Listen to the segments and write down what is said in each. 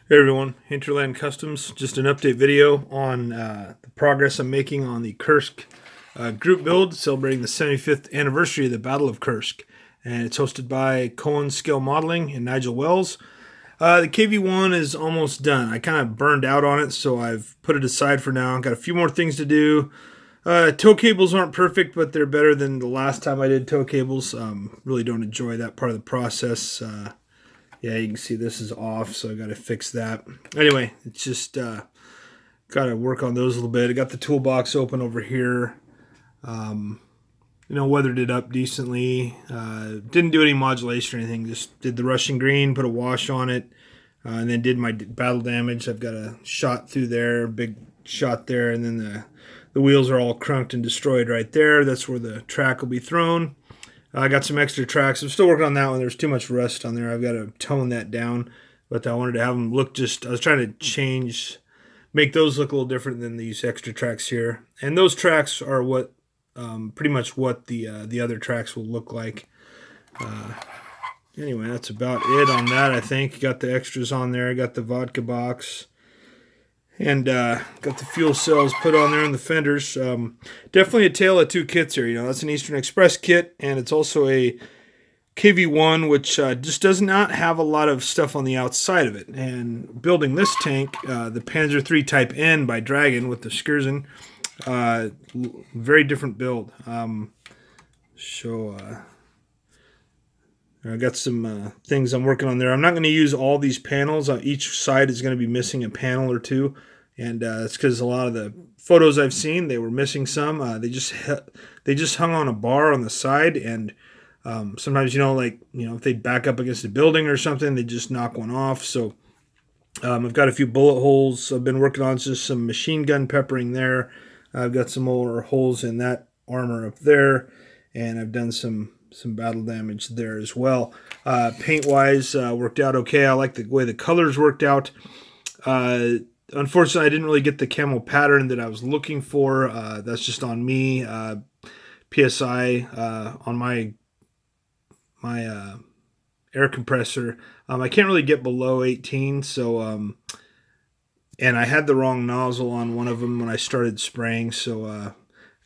Hey everyone, Hinterland Customs. Just an update video on the progress I'm making on the Kursk group build, celebrating the 75th anniversary of the Battle of Kursk. And it's hosted by Cohen Scale Modeling and Nigel Wells. The KV1 is almost done. I kind of burned out on it, so I've put it aside for now. Got a few more things to do. Tow cables aren't perfect, but they're better than the last time I did tow cables. Really don't enjoy that part of the process. Yeah, you can see this is off, so I got to fix that. Anyway, it's just got to work on those a little bit. I got the toolbox open over here. Weathered it up decently. Didn't do any modulation or anything. Just did the Russian green, put a wash on it, and then did my battle damage. I've got a shot through there, big shot there, and then the wheels are all crunked and destroyed right there. That's where the track will be thrown. I got some extra tracks. I'm still working on that one. There's too much rust on there. I've got to tone that down. But I wanted to have them look I was trying to make those look a little different than these extra tracks here. And those tracks are what, pretty much what the other tracks will look like. Anyway, that's about it on that, I think. Got the extras on there. Got the vodka box. And got the fuel cells put on there in the fenders. Definitely a tale of two kits here. That's an Eastern Express kit, and it's also a KV1, which just does not have a lot of stuff on the outside of it. And building this tank, the Panzer III Type N by Dragon with the Skirzen, very different build. I got some things I'm working on there. I'm not going to use all these panels. Each side is going to be missing a panel or two. And it's because a lot of the photos I've seen, they were missing some. They just hung on a bar on the side. And sometimes, if they back up against a building or something, they just knock one off. So I've got a few bullet holes I've been working on. Just some machine gun peppering there. I've got some more holes in that armor up there. And I've done some battle damage there as well. Paint wise, worked out okay. I like the way the colors worked out. Unfortunately, I didn't really get the camo pattern that I was looking for. That's just on me. PSI on my air compressor, I can't really get below 18. So and I had the wrong nozzle on one of them when I started spraying, so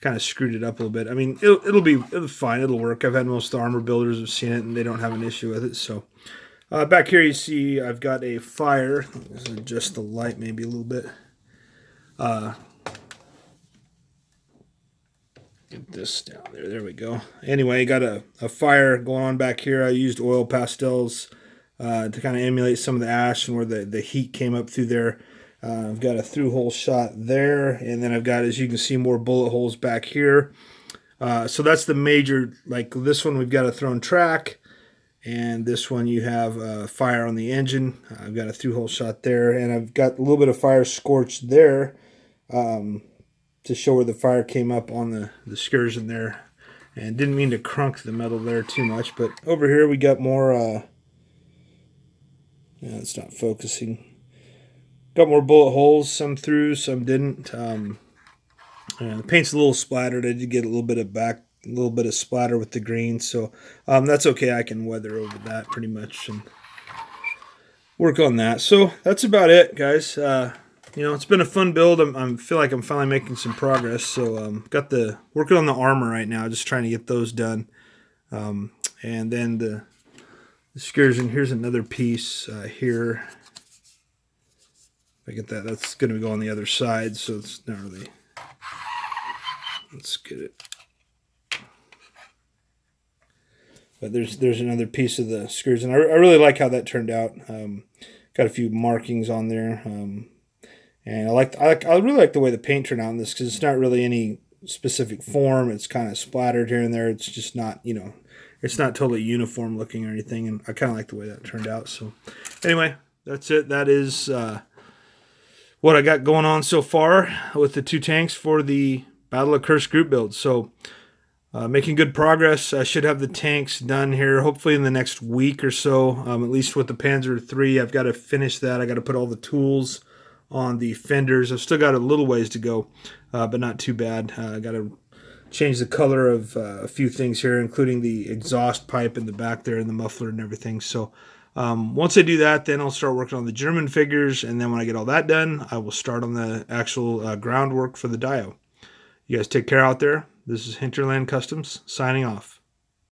kind of screwed it up a little bit. I mean, it'll be fine. It'll work. I've had most of the armor builders have seen it, and they don't have an issue with it. So back here you see I've got a fire. Let's adjust the light maybe a little bit. Get this down there. There we go. Anyway, got a fire going on back here. I used oil pastels to kind of emulate some of the ash and where the heat came up through there. I've got a through hole shot there, and then I've got, as you can see, more bullet holes back here. So that's the major, like this one we've got a thrown track, and this one you have fire on the engine. I've got a through hole shot there, and I've got a little bit of fire scorched there to show where the fire came up on the Skirzen there. And didn't mean to crunk the metal there too much, but over here we got more, it's not focusing. Got more bullet holes, some through, some didn't. The paint's a little splattered. I did get a little bit of splatter with the green, so that's okay. I can weather over that pretty much and work on that. So that's about it, guys. It's been a fun build. I feel like I'm finally making some progress. So got working on the armor right now, just trying to get those done. And then the Skirzen. Here's another piece here. I get that. That's going to go on the other side, so it's not really. Let's get it. But there's another piece of the skirts, and I really like how that turned out. Got a few markings on there, and I really like the way the paint turned out on this, because it's not really any specific form. It's kind of splattered here and there. It's just not, it's not totally uniform looking or anything, and I kind of like the way that turned out. So anyway, that's it. That is what I got going on so far with the two tanks for the Battle of Kursk group build. So making good progress. I should have the tanks done here hopefully in the next week or so, at least with the Panzer III. I've got to finish that. I got to put all the tools on the fenders. I've still got a little ways to go, but not too bad. I got to change the color of a few things here, including the exhaust pipe in the back there and the muffler and everything. So Once I do that, then I'll start working on the German figures, and then when I get all that done, I will start on the actual groundwork for the dio. You guys take care out there. This is Hinterland Customs signing off.